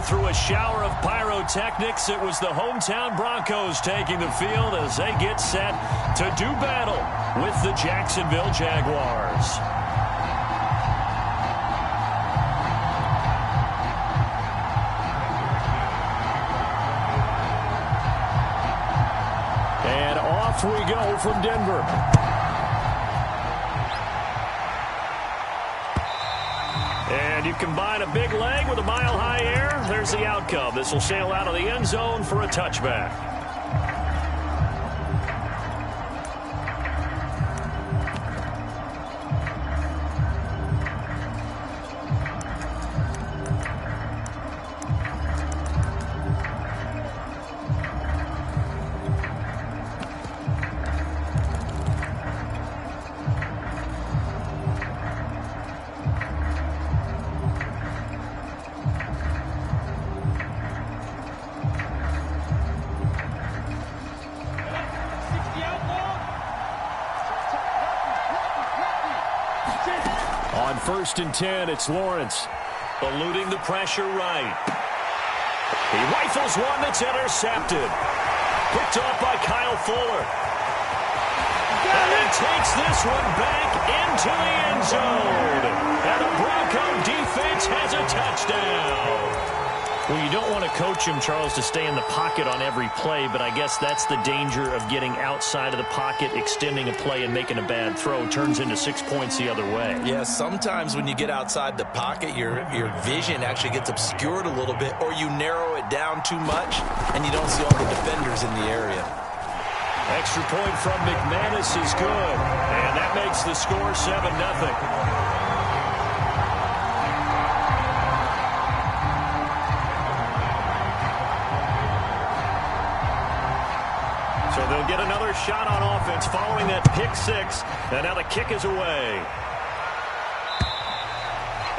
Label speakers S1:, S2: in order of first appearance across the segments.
S1: through a shower of pyrotechnics. It was the hometown Broncos taking the field as they get set to do battle with the Jacksonville Jaguars. And off we go from Denver. And you combine a big leg with a mile-high air, there's the outcome. This will sail out of the end zone for a touchback. On 1st and 10, it's Lawrence. Eluding the pressure right. He rifles one that's intercepted. Picked off by Kyle Fuller. And then takes this one back into the end zone. And the Bronco defense has a touchdown. Well, you don't want to coach him, Charles, to stay in the pocket on every play, but I guess that's the danger of getting outside of the pocket, extending a play, and making a bad throw. Turns into 6 points the other way.
S2: Yeah, sometimes when you get outside the pocket, your vision actually gets obscured a little bit, or you narrow it down too much, and you don't see all the defenders in the area.
S1: Extra point from McManus is good, and that makes the score 7-0. So they'll get another shot on offense following that pick six. And now the kick is away.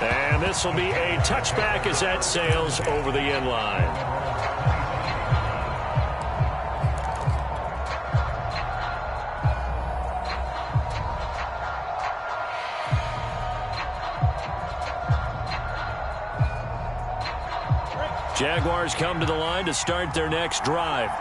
S1: And this will be a touchback as that sails over the end line. Jaguars come to the line to start their next drive.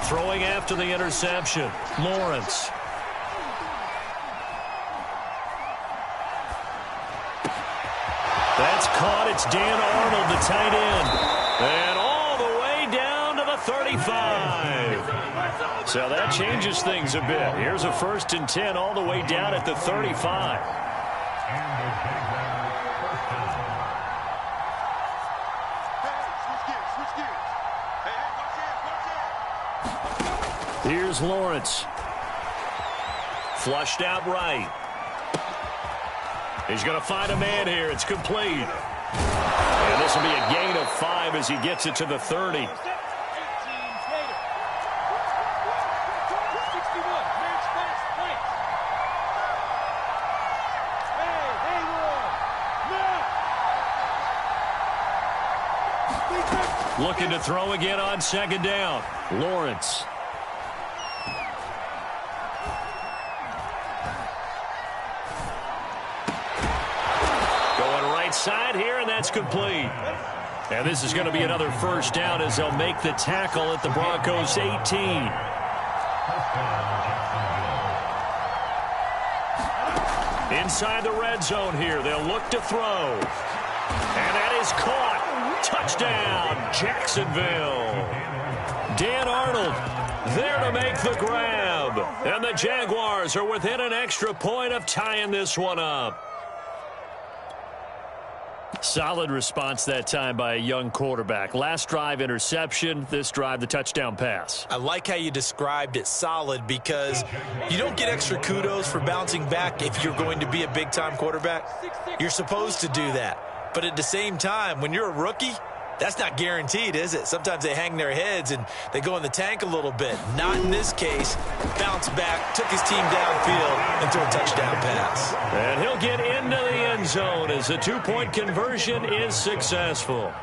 S1: Throwing after the interception, Lawrence. That's caught. It's Dan Arnold, the tight end. And all the way down to the 35. So that changes things a bit. Here's a 1st and 10 all the way down at the 35. Here's Lawrence. Flushed out right. He's going to find a man here. It's complete. And this will be a gain of 5 as he gets it to the 30. Looking to throw again on 2nd down. Lawrence. Side here, and that's complete. And this is going to be another 1st down as they'll make the tackle at the Broncos 18. Inside the red zone here, they'll look to throw. And that is caught. Touchdown, Jacksonville. Dan Arnold there to make the grab. And the Jaguars are within an extra point of tying this one up. Solid response that time by a young quarterback. Last drive, interception. This drive, the touchdown pass.
S2: I like how you described it, solid, because you don't get extra kudos for bouncing back if you're going to be a big-time quarterback. You're supposed to do that. But at the same time, when you're a rookie, that's not guaranteed, is it? Sometimes they hang their heads and they go in the tank a little bit. Not in this case. Bounce back, took his team downfield, and threw a touchdown pass.
S1: And he'll get into the end zone as the 2-point conversion is successful.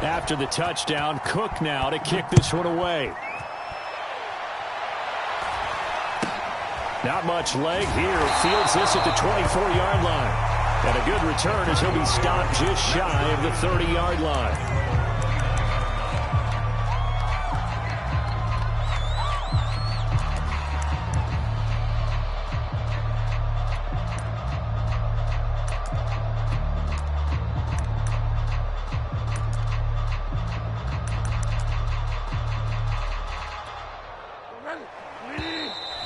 S1: After the touchdown, Cook now to kick this one away. Not much leg here. Fields this at the 24-yard line. And a good return as he'll be stopped just shy of the 30-yard line.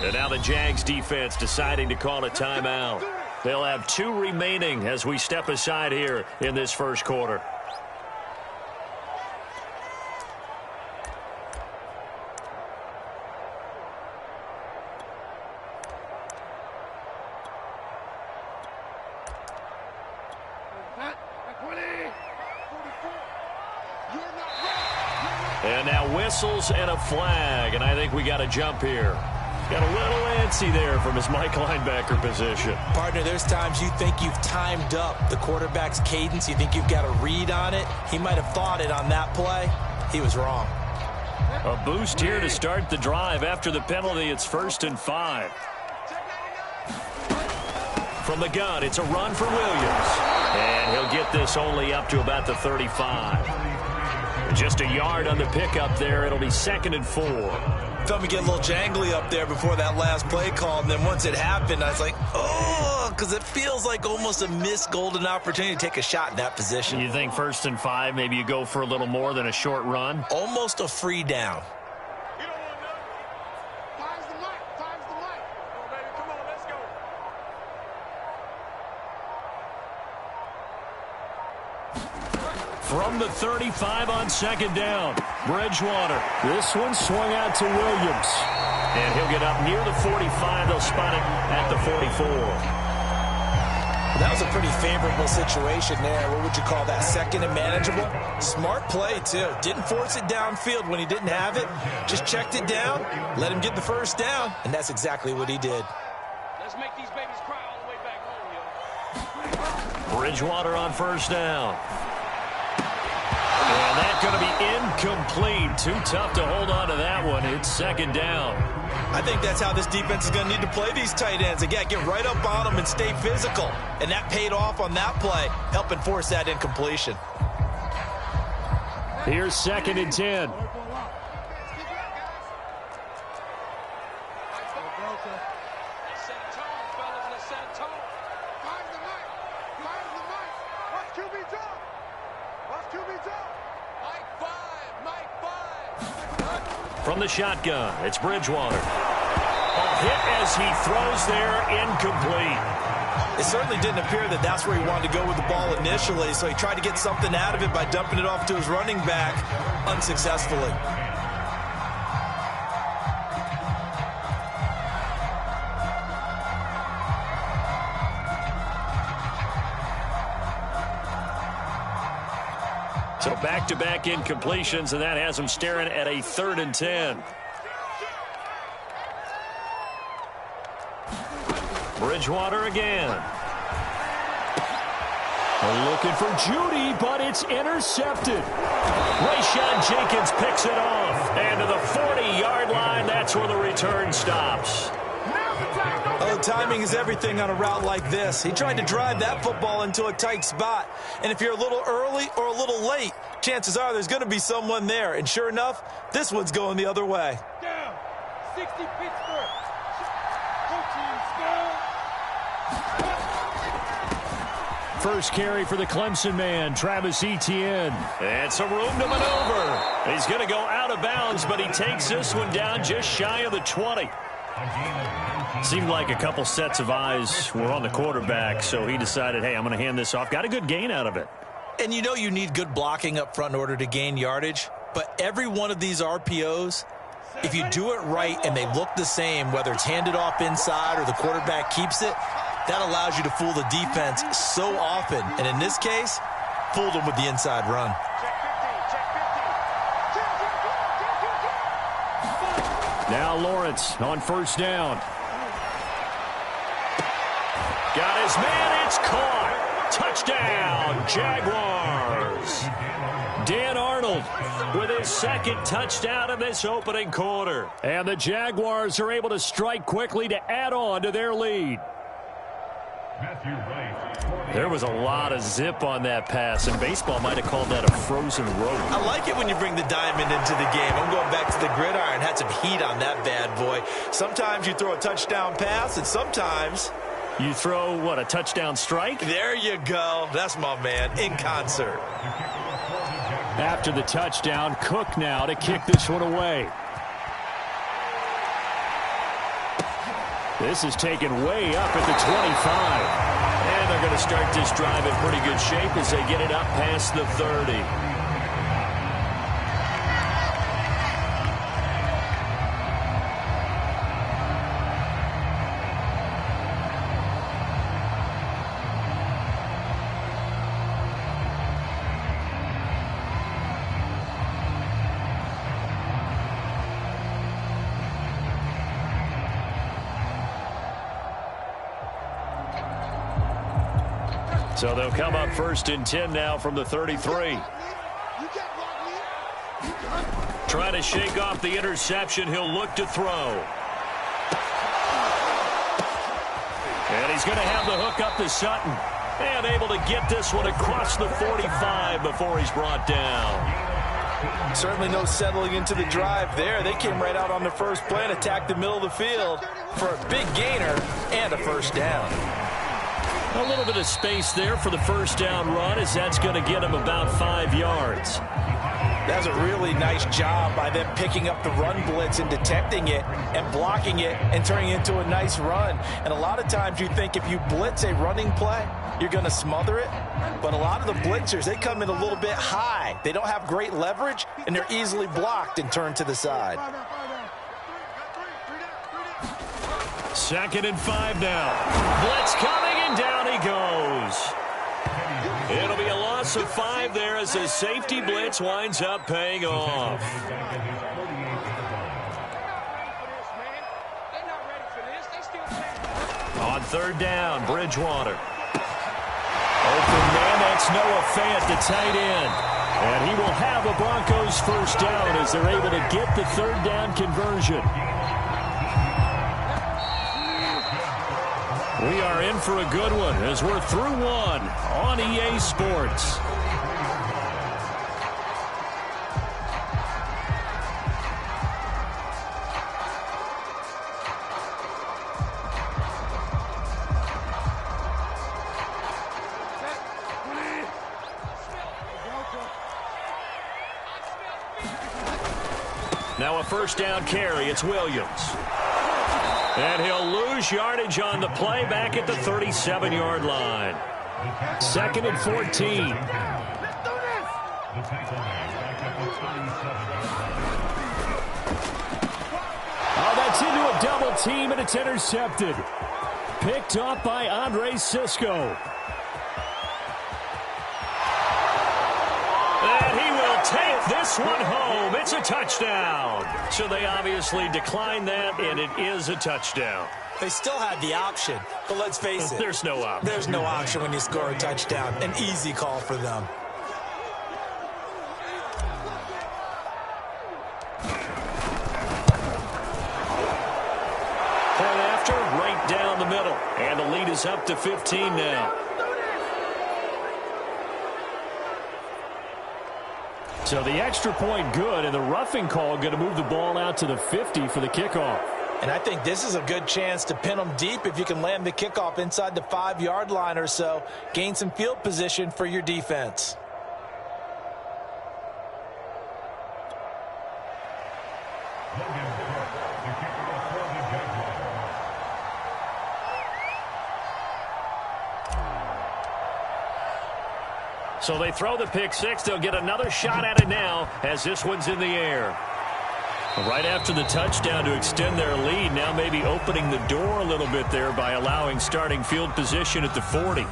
S1: And now the Jags defense deciding to call a timeout. They'll have 2 remaining as we step aside here in this first quarter. And now whistles and a flag, and I think we got a jump here. Got a little antsy there from his Mike linebacker position.
S2: Partner, there's times you think you've timed up the quarterback's cadence. You think you've got a read on it. He might have thought it on that play. He was wrong.
S1: A boost here to start the drive after the penalty. It's 1st and 5. From the gun, it's a run for Williams. And he'll get this only up to about the 35. Just a yard on the pickup there. It'll be 2nd and 4.
S2: Felt me get a little jangly up there before that last play call, and then once it happened, I was like, oh, because it feels like almost a missed golden opportunity to take a shot in that position.
S1: You think 1st and 5, maybe you go for a little more than a short run?
S2: Almost a free down.
S3: You don't want nothing. Time's the mic. Time's the mic. Oh, baby, come on, let's go.
S1: From the 35 on 2nd down, Bridgewater. This one swung out to Williams. And he'll get up near the 45. They'll spot it at the 44.
S2: That was a pretty favorable situation there. What would you call that? 2nd and manageable? Smart play, too. Didn't force it downfield when he didn't have it. Just checked it down, let him get the 1st down, and that's exactly what he did.
S3: Let's make these babies cry all the way back home, yo.
S1: Bridgewater on 1st down. And that's going to be incomplete. Too tough to hold on to that one. It's 2nd down.
S2: I think that's how this defense is going to need to play these tight ends. Again, get right up on them and stay physical. And that paid off on that play, helping force that incompletion.
S1: Here's 2nd and 10. From the shotgun, it's Bridgewater. A hit as he throws there, incomplete.
S2: It certainly didn't appear that that's where he wanted to go with the ball initially, so he tried to get something out of it by dumping it off to his running back unsuccessfully.
S1: So back-to-back incompletions, and that has him staring at a 3rd and 10. Bridgewater again. Looking for Judy, but it's intercepted. Rayshawn Jenkins picks it off. And to the 40-yard line, that's where the return stops.
S2: Oh, timing is everything on a route like this. He tried to drive that football into a tight spot. And if you're a little early or a little late, chances are there's going to be someone there. And sure enough, this one's going the other way.
S3: Down. 60 Pittsburgh. Coaching
S1: First carry for the Clemson man, Travis Etienne. And some room to maneuver. He's going to go out of bounds, but he takes this one down just shy of the 20. Seemed like a couple sets of eyes were on the quarterback, so he decided, hey, I'm going to hand this off. Got a good gain out of it.
S2: And you know you need good blocking up front in order to gain yardage, but every one of these RPOs, if you do it right and they look the same, whether it's handed off inside or the quarterback keeps it, that allows you to fool the defense so often. And in this case, fooled them with the inside run.
S1: Now Lawrence on first down. Got his man, it's caught. Touchdown, Jaguars. Dan Arnold with his second touchdown in this opening quarter. And the Jaguars are able to strike quickly to add on to their lead. There was a lot of zip on that pass, and baseball might have called that a frozen rope.
S2: I like it when you bring the diamond into the game. I'm going back to the gridiron. Had some heat on that bad boy. Sometimes you throw a touchdown pass, and sometimes
S1: you throw, what, a touchdown strike?
S2: There you go. That's my man, in concert.
S1: After the touchdown, Cook now to kick this one away. This is taken way up at the 25. And they're going to start this drive in pretty good shape as they get it up past the 30. So they'll come up 1st and 10 now from the 33. Trying to shake off the interception. He'll look to throw. And he's going to have the hook up to Sutton. And able to get this one across the 45 before he's brought down.
S2: Certainly no settling into the drive there. They came right out on the first play and attacked the middle of the field for a big gainer and a first down.
S1: A little bit of space there for the first down run, as that's going to get him about 5 yards.
S2: That was a really nice job by them picking up the run blitz and detecting it and blocking it and turning it into a nice run. And a lot of times you think if you blitz a running play, you're going to smother it. But a lot of the blitzers, they come in a little bit high. They don't have great leverage, and they're easily blocked and turned to the side.
S1: 2nd and 5 now. Blitz coming, and down he goes. It'll be a loss of 5 there as the safety blitz winds up paying off. On 3rd down, Bridgewater. Open man, that's Noah Fant, the tight end. And he will have a Broncos first down as they're able to get the 3rd down conversion. We are in for a good one as we're through one on EA Sports. Now a first down carry. It's Williams. And he'll lose yardage on the play back at the 37-yard line. 2nd and 14. Oh, that's into a double team, and it's intercepted. Picked up by Andre Cisco. And he will take this one home. It's a touchdown. So they obviously declined that, and it is a touchdown.
S2: They still had the option, but let's face it.
S1: There's no option.
S2: There's no option when you score a touchdown. An easy call for them.
S1: Point after, right down the middle. And the lead is up to 15 now. So the extra point good, and the roughing call going to move the ball out to the 50 for the kickoff.
S2: And I think this is a good chance to pin them deep if you can land the kickoff inside the 5-yard line or so. Gain some field position for your defense.
S1: So they throw the pick six. They'll get another shot at it now as this one's in the air. Right after the touchdown to extend their lead, now maybe opening the door a little bit there by allowing starting field position at the 40.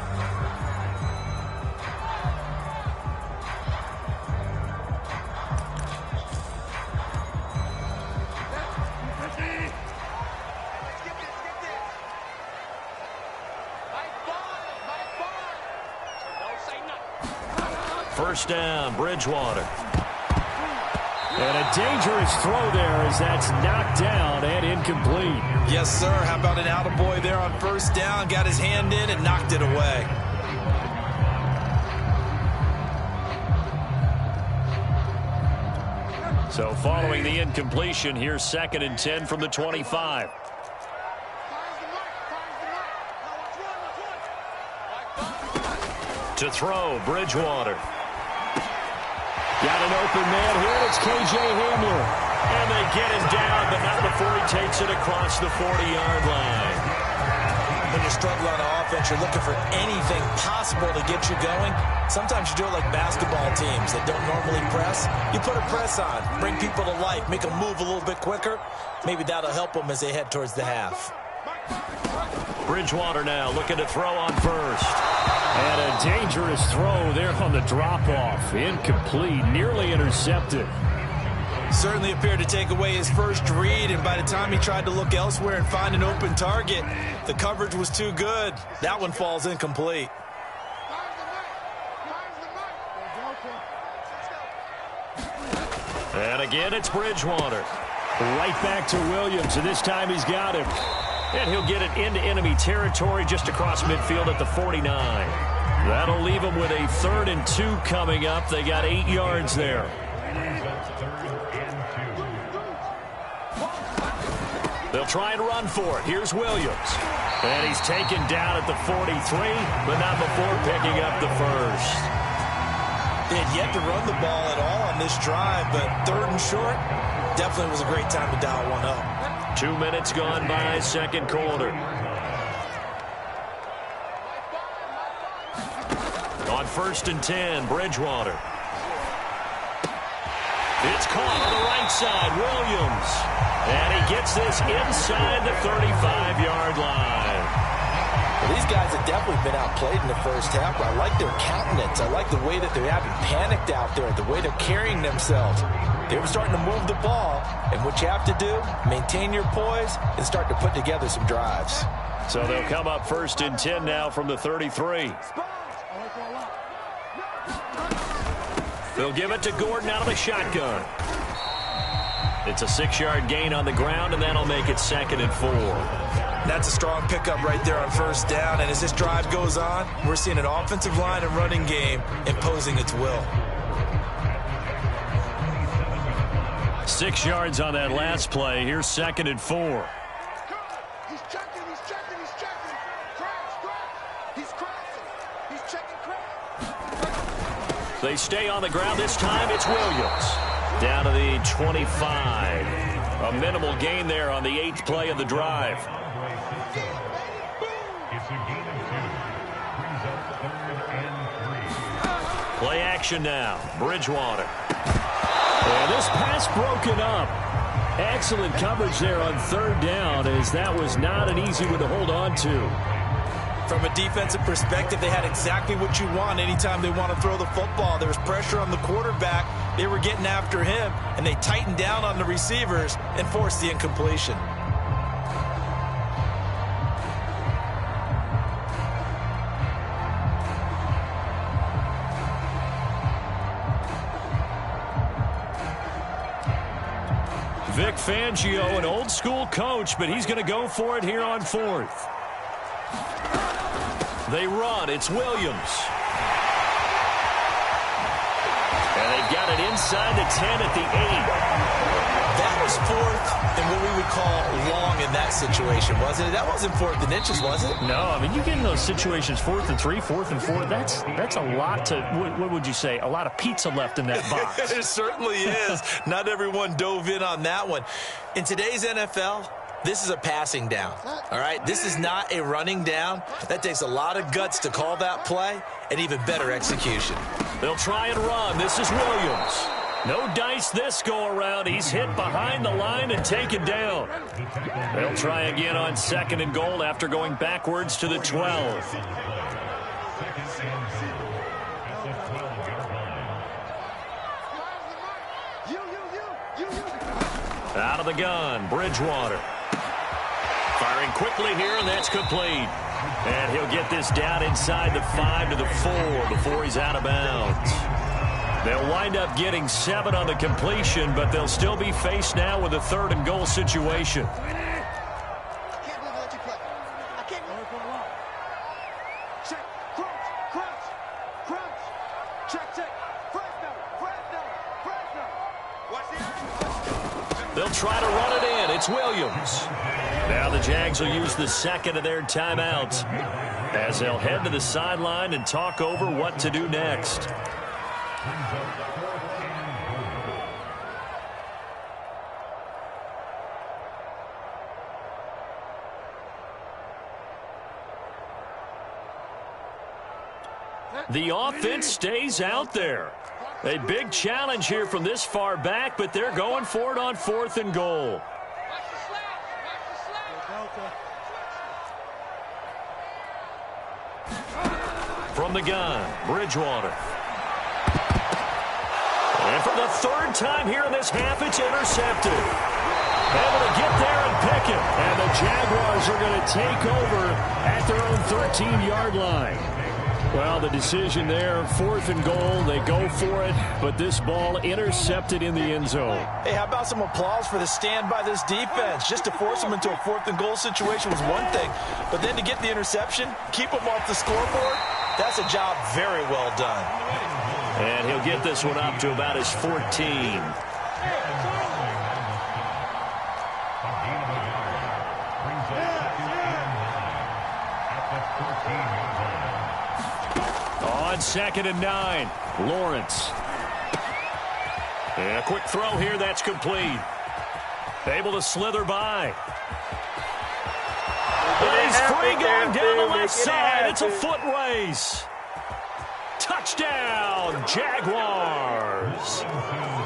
S1: first down, Bridgewater. And a dangerous throw there as that's knocked down and incomplete.
S2: Yes, sir. How about an attaboy there on first down? Got his hand in and knocked it away.
S1: So following the incompletion, here's 2nd and 10 from the 25. To throw, Bridgewater. Got an open man here. It's K.J. Hamler. And they get him down, but not before he takes it across the 40-yard line.
S2: When you're struggling on offense, you're looking for anything possible to get you going. Sometimes you do it like basketball teams that don't normally press. You put a press on, bring people to life, make them move a little bit quicker. Maybe that'll help them as they head towards the half.
S1: Bridgewater now looking to throw on first. And a dangerous throw there on the drop-off. Incomplete, nearly intercepted.
S2: Certainly appeared to take away his first read, and by the time he tried to look elsewhere and find an open target, the coverage was too good. That one falls incomplete.
S1: And again, it's Bridgewater. Right back to Williams, and this time he's got him. And he'll get it into enemy territory just across midfield at the 49. That'll leave him with a 3rd and 2 coming up. They got 8 yards there. They'll try and run for it. Here's Williams. And he's taken down at the 43, but not before picking up the first.
S2: They had yet to run the ball at all on this drive, but 3rd and short, definitely was a great time to dial one up.
S1: 2 minutes gone by, 2nd quarter. On 1st and 10, Bridgewater. It's caught on the right side, Williams. And he gets this inside the 35-yard line.
S2: Well, these guys have definitely been outplayed in the first half, but I like their countenance. I like the way that they're having panicked out there, the way they're carrying themselves. They were starting to move the ball, and what you have to do, maintain your poise and start to put together some drives.
S1: So they'll come up 1st and 10 now from the 33. They'll give it to Gordon out of the shotgun. It's a 6-yard gain on the ground, and that'll make it 2nd and 4.
S2: That's a strong pickup right there on first down, and as this drive goes on, we're seeing an offensive line and running game imposing its will.
S1: 6 yards on that last play. Here's 2nd and 4.
S3: He's checking, he's checking, he's checking. Crash. He's crashing. He's checking crash.
S1: They stay on the ground. This time it's Williams. Down to the 25. A minimal gain there on the 8th play of the drive. Play action now. Bridgewater. And this pass broken up. Excellent coverage there on 3rd down, as that was not an easy one to hold on to.
S2: From a defensive perspective, they had exactly what you want anytime they want to throw the football. There was pressure on the quarterback. They were getting after him, and they tightened down on the receivers and forced the incompletion.
S1: Vic Fangio, an old-school coach, but he's going to go for it here on 4th. They run. It's Williams. And they've got it inside the 10 at the 8.
S2: That was 4th and what we would call long in that situation, wasn't it? That wasn't 4th and inches, was it?
S1: No, I mean, you get in those situations 4th and 3, 4th and 4. That's a lot to, what would you say, a lot of pizza left in that box.
S2: It certainly is. Not everyone dove in on that one. In today's NFL, this is a passing down, all right? This is not a running down. That takes a lot of guts to call that play and even better execution.
S1: They'll try and run. This is Williams. No dice this go-around. He's hit behind the line and taken down. They'll try again on 2nd and goal after going backwards to the 12. Out of the gun, Bridgewater. Firing quickly here, and that's complete. And he'll get this down inside the 5 to the 4 before he's out of bounds. They'll wind up getting 7 on the completion, but they'll still be faced now with a 3rd and goal situation. They'll try to run it in. It's Williams. Now the Jags will use the 2nd of their timeouts as they'll head to the sideline and talk over what to do next. The offense stays out there. A big challenge here from this far back, but they're going for it on 4th and goal. From the gun, Bridgewater. And for the 3rd time here in this half, it's intercepted. Able to get there and pick it. And the Jaguars are going to take over at their own 13-yard line. Well, the decision there, 4th and goal, they go for it, but this ball intercepted in the end zone.
S2: Hey, how about some applause for the stand by this defense? Just to force them into a 4th and goal situation was one thing, but then to get the interception, keep them off the scoreboard, that's a job very well done.
S1: And he'll get this one up to about his 14. On 2nd and 9, Lawrence. And a quick throw here, that's complete. Able to slither by. He's free going down the left side. It's a foot race. Touchdown, Jaguars.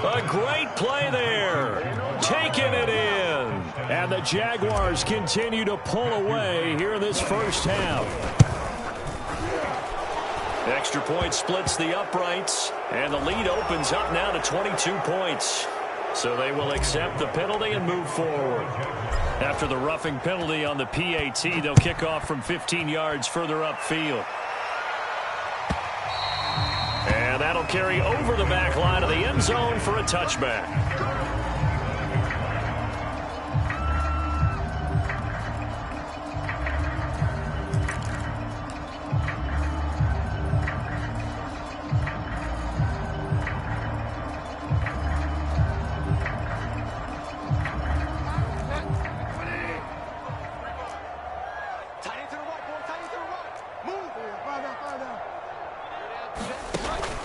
S1: A great play there. Taking it in. And the Jaguars continue to pull away here in this first half. Extra point splits the uprights, and the lead opens up now to 22 points. So they will accept the penalty and move forward. After the roughing penalty on the PAT, they'll kick off from 15 yards further upfield. And that'll carry over the back line of the end zone for a touchback.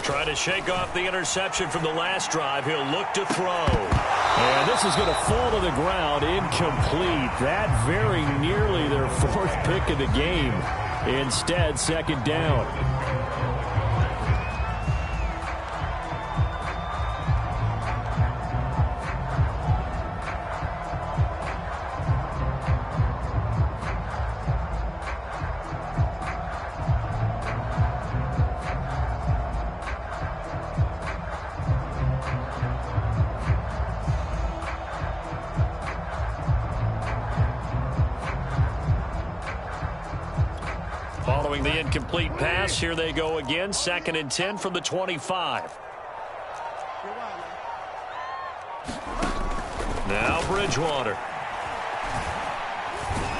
S1: Trying to shake off the interception from the last drive. He'll look to throw. And this is going to fall to the ground, incomplete. That very nearly their 4th pick of the game. Instead, 2nd down. Following the incomplete pass, here they go again. 2nd and 10 from the 25. Now Bridgewater.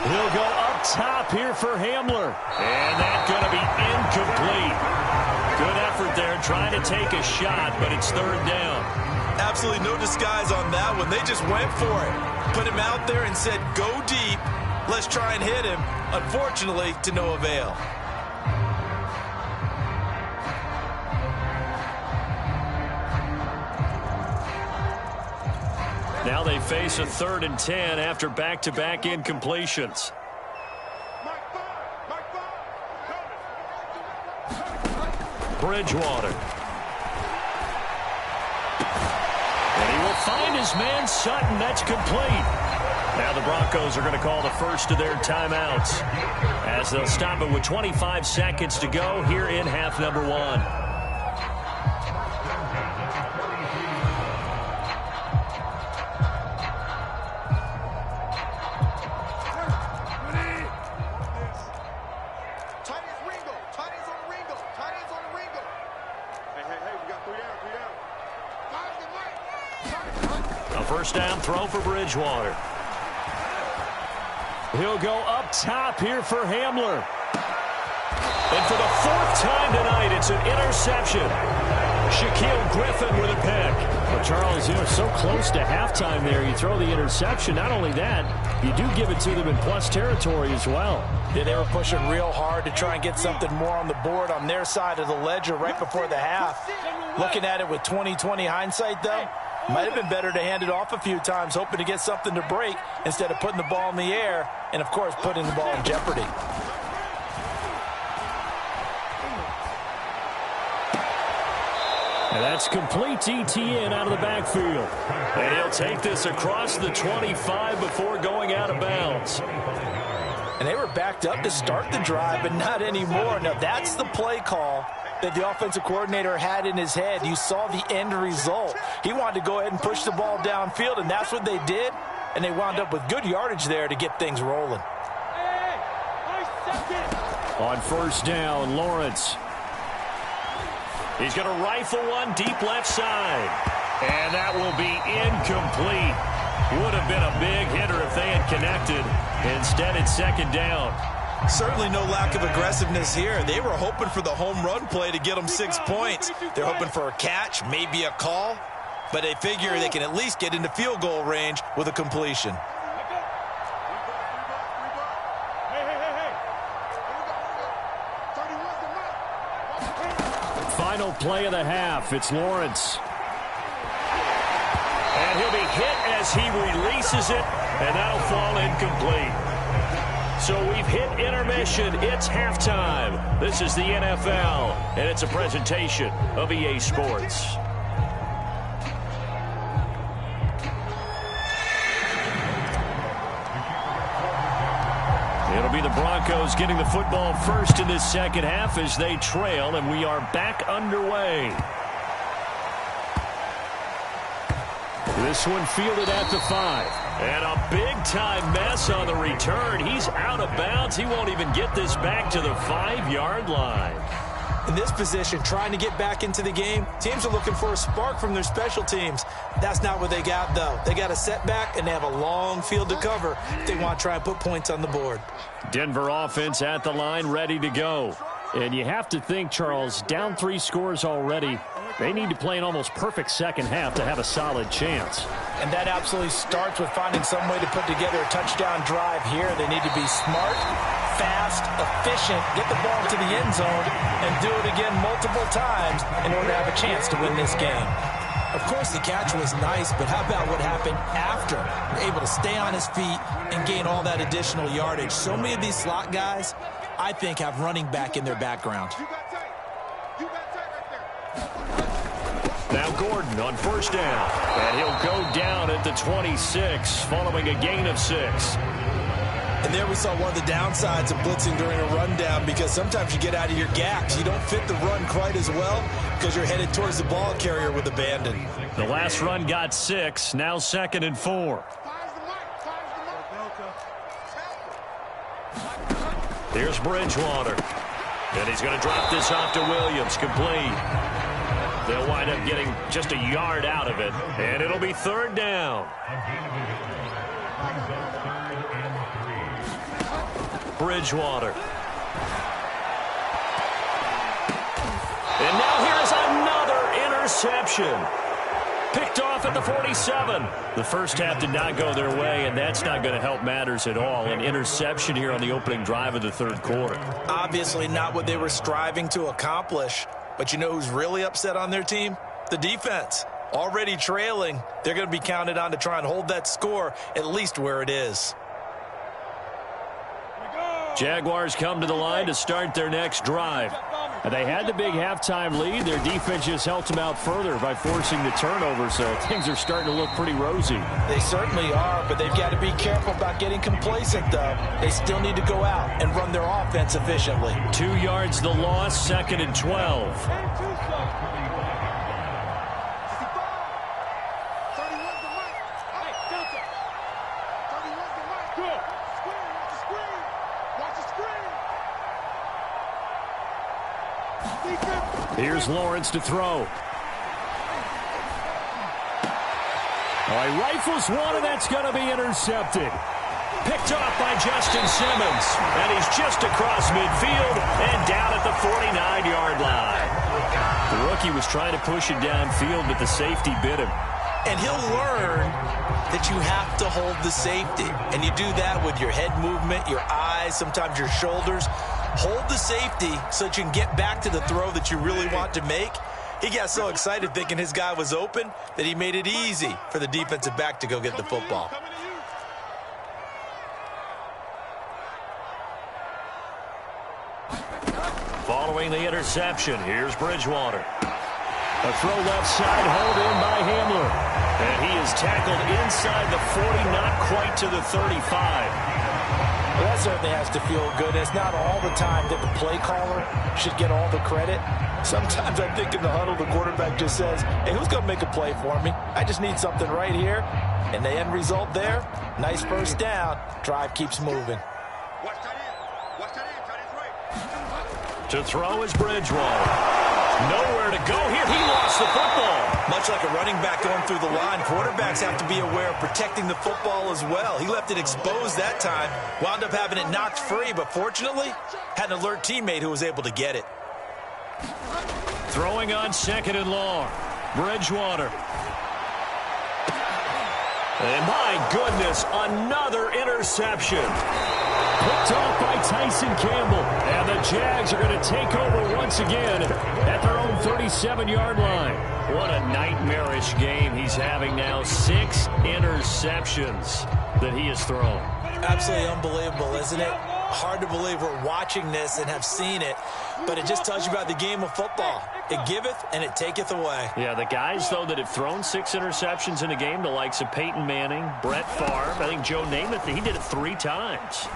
S1: He'll go up top here for Hamler. And that's going to be incomplete. Good effort there trying to take a shot, but it's 3rd down.
S2: Absolutely no disguise on that one. They just went for it. Put him out there and said, go deep. Let's try and hit him. Unfortunately, to no avail.
S1: Now they face a 3rd and 10 after back-to-back incompletions. Bridgewater. And he will find his man Sutton. That's complete. Now the Broncos are going to call the first of their timeouts as they'll stop it with 25 seconds to go here in half number 1.
S3: Tight ends on Ringo. Hey, we got 3 down.
S1: first down throw for Bridgewater. He'll go up top here for Hamler. And for the fourth time tonight, it's an interception. Shaquill Griffin with a pick.
S4: Well, Charles, so close to halftime there. You throw the interception. Not only that, you do give it to them in plus territory as well.
S2: Yeah, they were pushing real hard to try and get something more on the board on their side of the ledger right before the half. Looking at it with 20/20 hindsight, though, might have been better to hand it off a few times, hoping to get something to break instead of putting the ball in the air and, of course, putting the ball in jeopardy.
S4: And that's complete to Etienne out of the backfield.
S1: And he'll take this across the 25 before going out of bounds.
S2: And they were backed up to start the drive, but not anymore. Now, that's the play call that the offensive coordinator had in his head. You saw the end result. He wanted to go ahead and push the ball downfield, and that's what they did. And they wound up with good yardage there to get things rolling.
S4: On first down, Lawrence.
S1: He's going to rifle one deep left side. And that will be incomplete. Would have been a big hitter if they had connected. Instead, it's second down.
S2: Certainly no lack of aggressiveness here. They were hoping for the home run play to get them 6 points. They're hoping for a catch, maybe a call. But they figure they can at least get into field goal range with a completion.
S4: Final play of the half. It's Lawrence.
S1: And he'll be hit as he releases it, and that'll fall incomplete. So we've hit intermission. It's halftime. This is the NFL, and it's a presentation of EA Sports. It'll be the Broncos getting the football first in this second half as they trail, and we are back underway. This one fielded at the 5. And a big-time mess on the return. He's out of bounds. He won't even get this back to the 5-yard line.
S2: In this position, trying to get back into the game, teams are looking for a spark from their special teams. That's not what they got, though. They got a setback, and they have a long field to cover if they want to try and put points on the board.
S4: Denver offense at the line, ready to go. And you have to think, Charles, down 3 scores already. They need to play an almost perfect second half to have a solid chance.
S2: And that absolutely starts with finding some way to put together a touchdown drive here. They need to be smart, fast, efficient, get the ball to the end zone, and do it again multiple times in order to have a chance to win this game. Of course, the catch was nice, but how about what happened after? Able to stay on his feet and gain all that additional yardage. So many of these slot guys, I think, have running back in their background.
S1: Now Gordon on first down. And he'll go down at the 26 following a gain of 6.
S2: And there we saw one of the downsides of blitzing during a rundown, because sometimes you get out of your gaps. You don't fit the run quite as well because you're headed towards the ball carrier with abandon.
S1: The last run got 6. Now 2nd and 4. Here's Bridgewater. And he's going to drop this off to Williams. Complete. They'll wind up getting just a yard out of it. And it'll be 3rd down. Bridgewater. And now here's another interception. Picked off at the 47. The first half did not go their way, and that's not going to help matters at all. An interception here on the opening drive of the 3rd quarter.
S2: Obviously not what they were striving to accomplish. But you know who's really upset on their team? The defense. Already trailing. They're going to be counted on to try and hold that score at least where it is.
S4: Jaguars come to the line to start their next drive. They had the big halftime lead. Their defense just helped them out further by forcing the turnover, so things are starting to look pretty rosy.
S2: They certainly are, but they've got to be careful about getting complacent, though. They still need to go out and run their offense efficiently.
S1: 2 yards the loss, 2nd and 12. Here's Lawrence to throw.
S4: Oh, he rifles one, and that's going to be intercepted. Picked off by Justin Simmons. And he's just across midfield and down at the 49-yard line. The rookie was trying to push it downfield, but the safety bit him.
S2: And he'll learn that you have to hold the safety. And you do that with your head movement, your eyes, sometimes your shoulders. Hold the safety so that you can get back to the throw that you really want to make. He got so excited thinking his guy was open that he made it easy for the defensive back to go get the football.
S1: Following the interception, here's Bridgewater. A throw left side, hauled in by Hamler. And he is tackled inside the 40, not quite to the 35.
S2: Well, that certainly has to feel good. It's not all the time that the play caller should get all the credit. Sometimes I think in the huddle, the quarterback just says, hey, who's going to make a play for me? I just need something right here. And the end result there, nice first down. Drive keeps moving.
S1: To throw is Bridgewater. Nowhere to go here. He lost the football.
S2: Much like a running back going through the line, quarterbacks have to be aware of protecting the football as well. He left it exposed that time, wound up having it knocked free, but fortunately, had an alert teammate who was able to get it.
S1: Throwing on 2nd and long. Bridgewater. And my goodness, another interception. Picked off by Tyson Campbell. And the Jags are going to take over once again at their own 37-yard line. What a nightmarish game he's having now. 6 interceptions that he has thrown.
S2: Absolutely unbelievable, isn't it? Hard to believe we're watching this and have seen it, but it just tells you about the game of football. It giveth and it taketh away.
S1: Yeah, the guys, though, that have thrown 6 interceptions in a game, the likes of Peyton Manning, Brett Favre, I think Joe Namath, he did it 3 times.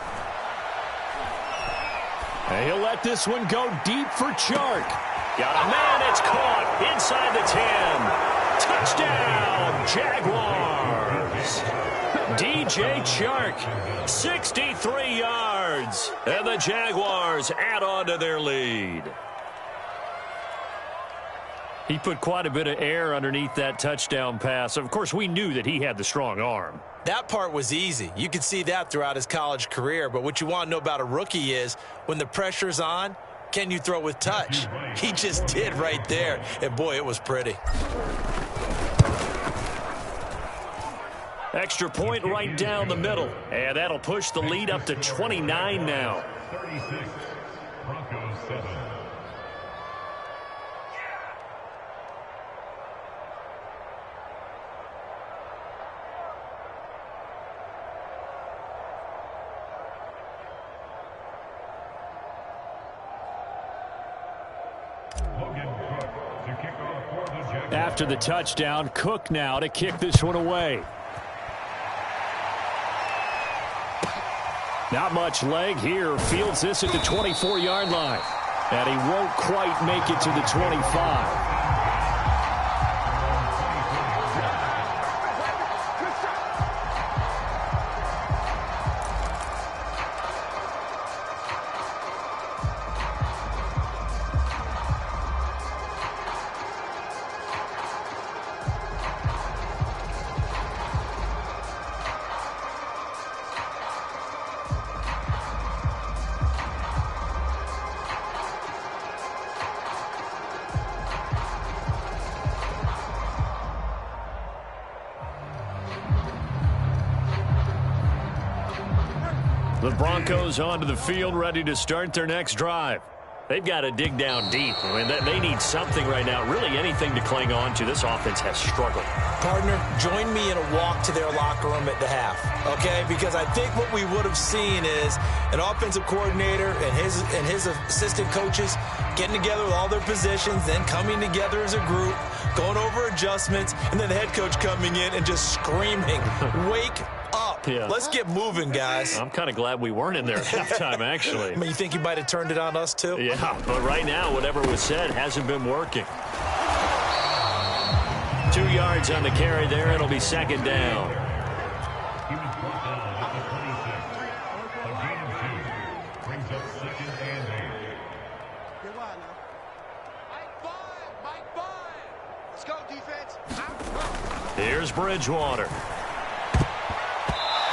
S1: And he'll let this one go deep for Chark. Got a man, it's caught inside the 10. Touchdown, Jaguars. DJ Chark, 63 yards. And the Jaguars add on to their lead. He put quite a bit of air underneath that touchdown pass. Of course, we knew that he had the strong arm.
S2: That part was easy. You could see that throughout his college career. But what you want to know about a rookie is when the pressure's on, can you throw with touch? He just did right there. And, boy, it was pretty.
S1: Extra point right down the middle. And that'll push the lead up to 29 now.
S5: 36, Broncos 7.
S1: After the touchdown, Cook now to kick this one away. Not much leg here. Fields this at the 24-yard line. And he won't quite make it to the 25. The Broncos onto the field, ready to start their next drive. They've got to dig down deep. I mean, they need something right now, really anything to cling on to. This offense has struggled.
S2: Partner, join me in a walk to their locker room at the half, okay? Because I think what we would have seen is an offensive coordinator and his assistant coaches getting together with all their positions, then coming together as a group, going over adjustments, and then the head coach coming in and just screaming, wake up.
S1: Yeah.
S2: Let's get moving, guys.
S1: I'm kind of glad we weren't in there at halftime, actually.
S2: I mean, you think you might have turned it on us, too?
S1: Yeah, but right now, whatever was said hasn't been working. 2 yards on the carry there. It'll be 2nd down.
S5: He was brought down at the 26. A gain of 2 brings up 2nd and 8.
S3: Get wide now. Mike 5. Let's go, defense.
S1: Here's Bridgewater.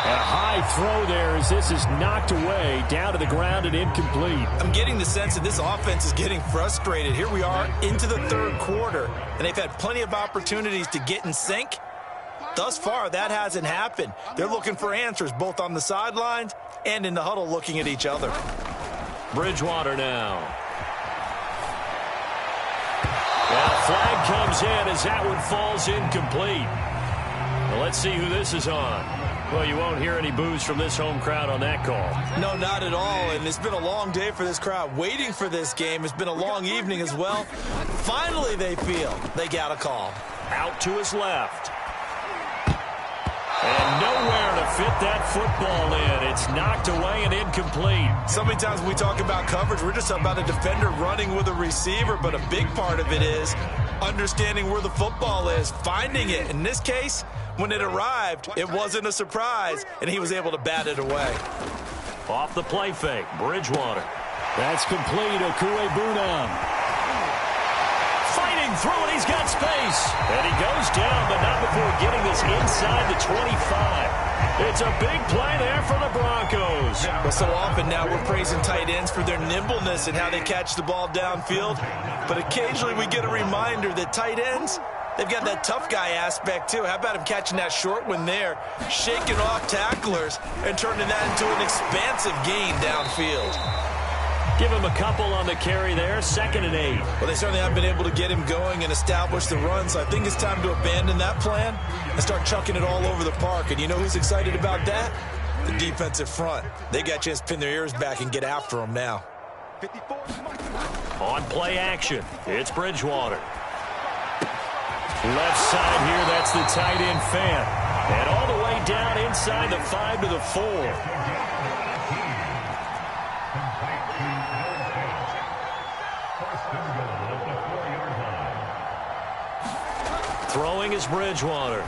S4: And a high throw there as this is knocked away, down to the ground and incomplete.
S2: I'm getting the sense that this offense is getting frustrated. Here we are into the third quarter, and they've had plenty of opportunities to get in sync. Thus far, that hasn't happened. They're looking for answers both on the sidelines and in the huddle looking at each other.
S1: Bridgewater now. And a flag comes in as that one falls incomplete. Well, let's see who this is on. Well, you won't hear any boos from this home crowd on that call.
S2: No, not at all, and it's been a long day for this crowd. Waiting for this game. It's been a long evening as well. Finally, they feel they got a call.
S1: Out to his left. And nowhere to fit that football in. It's knocked away and incomplete.
S2: So many times when we talk about coverage, we're just talking about a defender running with a receiver, but a big part of it is understanding where the football is, finding it. In this case, when it arrived, it wasn't a surprise, and he was able to bat it away.
S1: Off the play fake, Bridgewater.
S4: That's complete. Okuegbunam.
S1: Fighting through it, he's got space. And he goes down, but not before getting this inside the 25. It's a big play there for the Broncos.
S2: Well, so often now we're praising tight ends for their nimbleness and how they catch the ball downfield. But occasionally we get a reminder that tight ends, they've got that tough guy aspect, too. How about him catching that short one there, shaking off tacklers, and turning that into an expansive gain downfield?
S1: Give him a couple on the carry there, 2nd and 8.
S2: Well, they certainly haven't been able to get him going and establish the run, so I think it's time to abandon that plan and start chucking it all over the park. And you know who's excited about that? The defensive front. They got a chance to pin their ears back and get after him now.
S1: On play action, it's Bridgewater. Left side here, that's the tight end fan. And all the way down inside the 5 to the 4. Throwing is Bridgewater.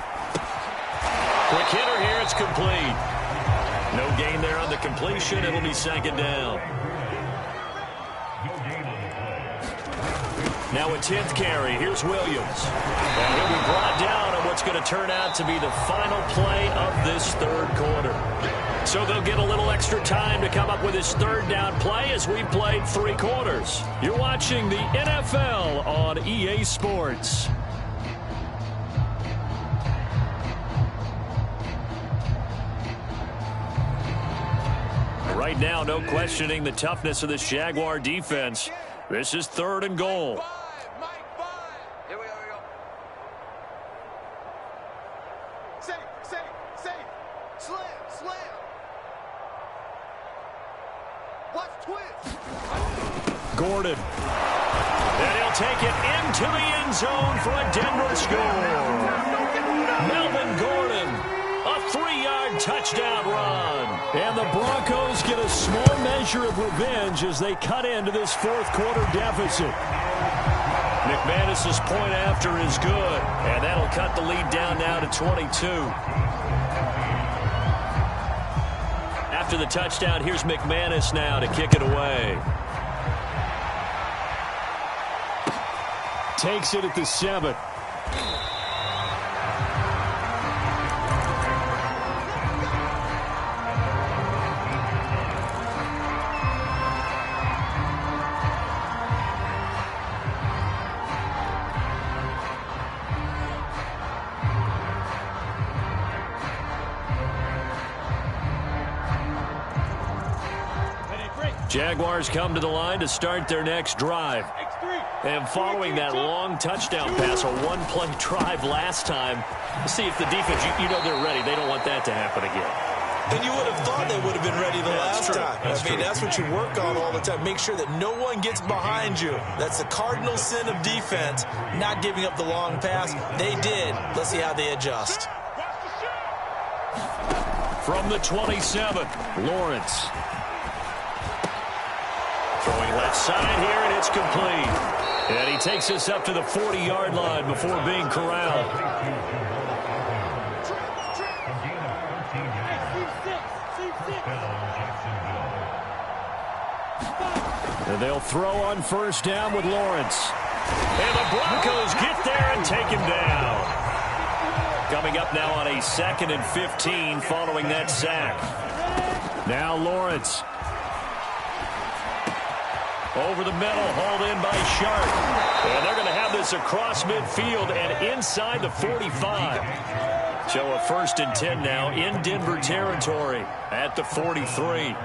S1: Quick hitter here, it's complete. No gain there on the completion. It'll be 2nd down. Now a 10th carry. Here's Williams. And he'll be brought down on what's going to turn out to be the final play of this third quarter. So they'll get a little extra time to come up with his 3rd down play as we've played 3 quarters. You're watching the NFL on EA Sports. Right now, no questioning the toughness of this Jaguar defense. This is 3rd and goal.
S3: Here we go. Safe. Slam. Watch twist.
S1: Gordon. And he'll take it into the end zone for a Denver score. Melvin Gordon, a 3-yard touchdown run. And the Broncos get a small measure of revenge as they cut into this 4th quarter deficit. McManus's point after is good, and that'll cut the lead down now to 22. After the touchdown, here's McManus now to kick it away.
S4: Takes it at the 7.
S1: Jaguars come to the line to start their next drive. And following that long touchdown pass, a one-play drive last time, see if the defense, you know they're ready. They don't want that to happen again.
S2: And you would have thought they would have been ready the last time. That's what you work on all the time. Make sure that no one gets behind you. That's the cardinal sin of defense, not giving up the long pass. They did. Let's see how they adjust.
S1: From the 27, Lawrence. Throwing left side here, and it's complete. And he takes us up to the 40-yard line before being corralled. And they'll throw on 1st down with Lawrence. And the Broncos get there and take him down.
S4: coming up now on a 2nd and 15 following that sack. Now Lawrence. Over the middle, hauled in by Sharp. And they're going to have this across midfield and inside the 45. So a 1st and 10 now in Denver territory at the 43.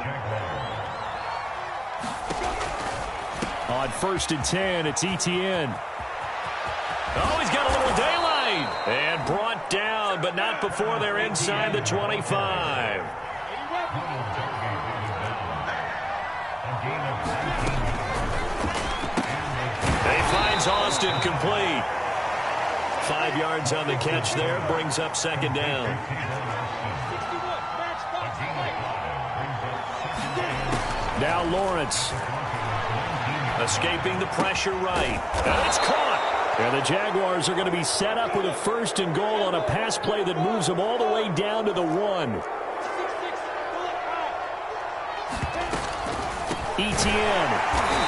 S4: On 1st and 10, it's Etienne. Oh, he's got a little daylight. And brought down, but not before they're inside the 25. He finds Austin complete. 5 yards on the catch there, brings up 2nd down. Now Lawrence. Escaping the pressure right. And it's caught. And the Jaguars are going to be set up with a 1st and goal on a pass play that moves them all the way down to the 1. Etienne.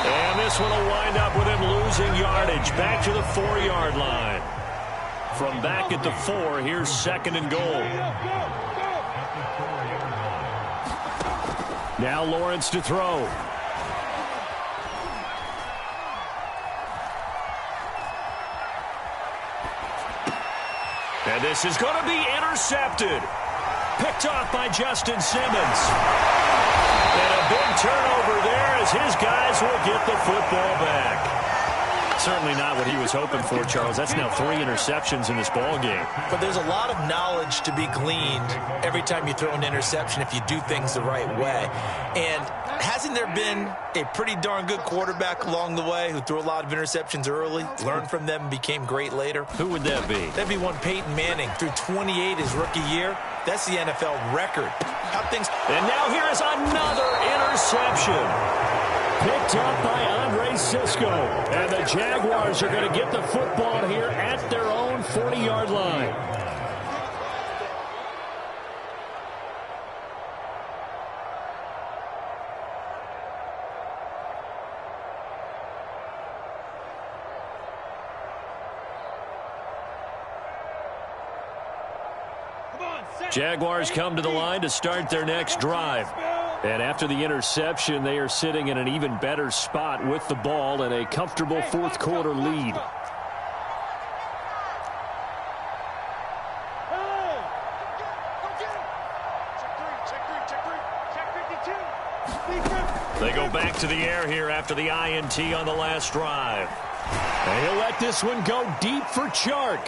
S4: And this one will wind up with him losing yardage. Back to the 4-yard line. From back at the 4, here's 2nd and goal. Now Lawrence to throw. And this is going to be intercepted. Picked off by Justin Simmons. And a big turnover there as his guys will get the football back. Certainly not what he was hoping for, Charles. That's now 3 interceptions in this ball game.
S2: But there's a lot of knowledge to be gleaned every time you throw an interception if you do things the right way. And hasn't there been a pretty darn good quarterback along the way who threw a lot of interceptions early, learned from them, and became great later?
S4: Who would that be?
S2: That'd be one Peyton Manning. Threw 28 his rookie year. That's the NFL record.
S4: And now here is another interception. Picked up by Andre Cisco. And the Jaguars are going to get the football here at their own 40-yard line. Jaguars come to the line to start their next drive. And after the interception, they are sitting in an even better spot with the ball and a comfortable 4th quarter lead. They go back to the air here after the INT on the last drive. And he'll let this one go deep for Chark.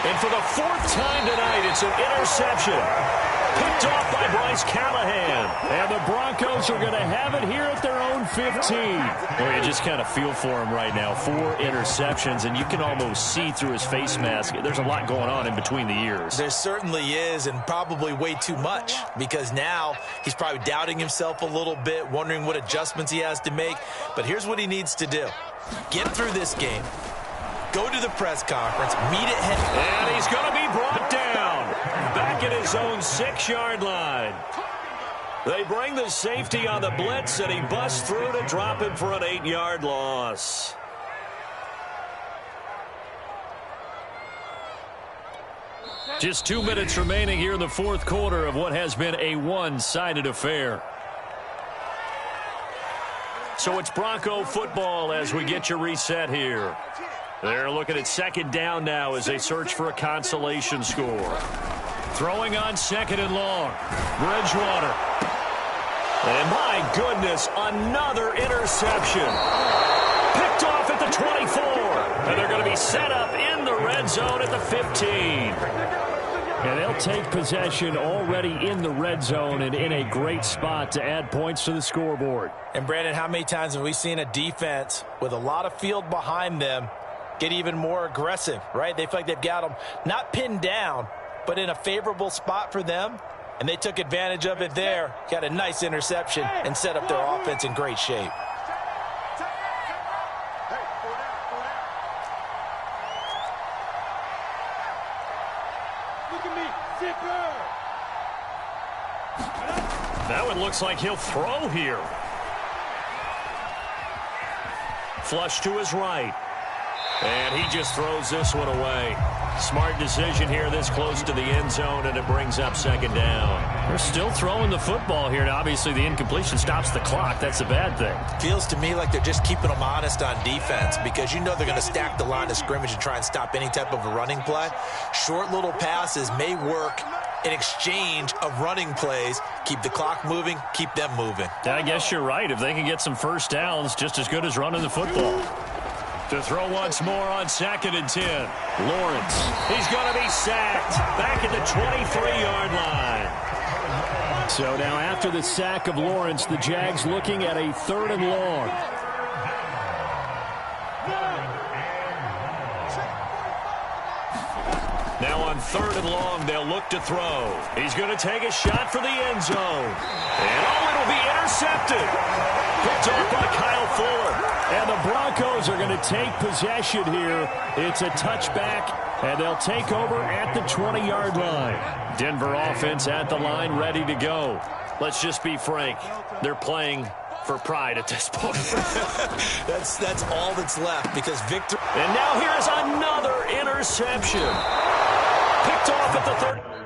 S4: And for the 4th time tonight, it's an interception. Picked off by Bryce Callahan. And the Broncos are going to have it here at their own 15. Well, you just kind of feel for him right now. 4 interceptions, and you can almost see through his face mask. There's a lot going on in between the ears.
S2: There certainly is, and probably way too much, because now he's probably doubting himself a little bit, wondering what adjustments he has to make. But here's what he needs to do. Get through this game. Go to the press conference, meet at head.
S4: And he's going to be brought down. Back at his own 6-yard line. They bring the safety on the blitz, and he busts through to drop him for an 8-yard loss. Just 2 minutes remaining here in the 4th quarter of what has been a one-sided affair. So it's Bronco football as we get you reset here. They're looking at 2nd down now as they search for a consolation score. Throwing on 2nd and long. Bridgewater. And my goodness, another interception. Picked off at the 24. And they're going to be set up in the red zone at the 15. And they'll take possession already in the red zone and in a great spot to add points to the scoreboard.
S2: And Brandon, how many times have we seen a defense with a lot of field behind them get even more aggressive, right? They feel like they've got them not pinned down, but in a favorable spot for them, and they took advantage of it there, got a nice interception, and set up their offense in great shape.
S4: That one looks like he'll throw here. Flush to his right. And he just throws this one away. Smart decision here this close to the end zone, and it brings up second down. They're still throwing the football here. Now, obviously, the incompletion stops the clock. That's a bad thing.
S2: Feels to me like they're just keeping them honest on defense because you know they're going to stack the line of scrimmage and try and stop any type of a running play. Short little passes may work in exchange of running plays. Keep the clock moving, keep them moving.
S4: I guess you're right. If they can get some first downs, just as good as running the football. To throw once more on 2nd and 10. Lawrence. He's going to be sacked. Back at the 23-yard line. So now after the sack of Lawrence, the Jags looking at a 3rd and long. Now on 3rd and long, they'll look to throw. He's going to take a shot for the end zone. And it'll be intercepted. Picked off by Kyle Fuller. And the Broncos are going to take possession here. It's a touchback, and they'll take over at the 20-yard line. Denver offense at the line, ready to go. Let's just be frank. They're playing for pride at this point.
S2: That's all that's left because Victor.
S4: And now here's another interception. Picked off at the 30.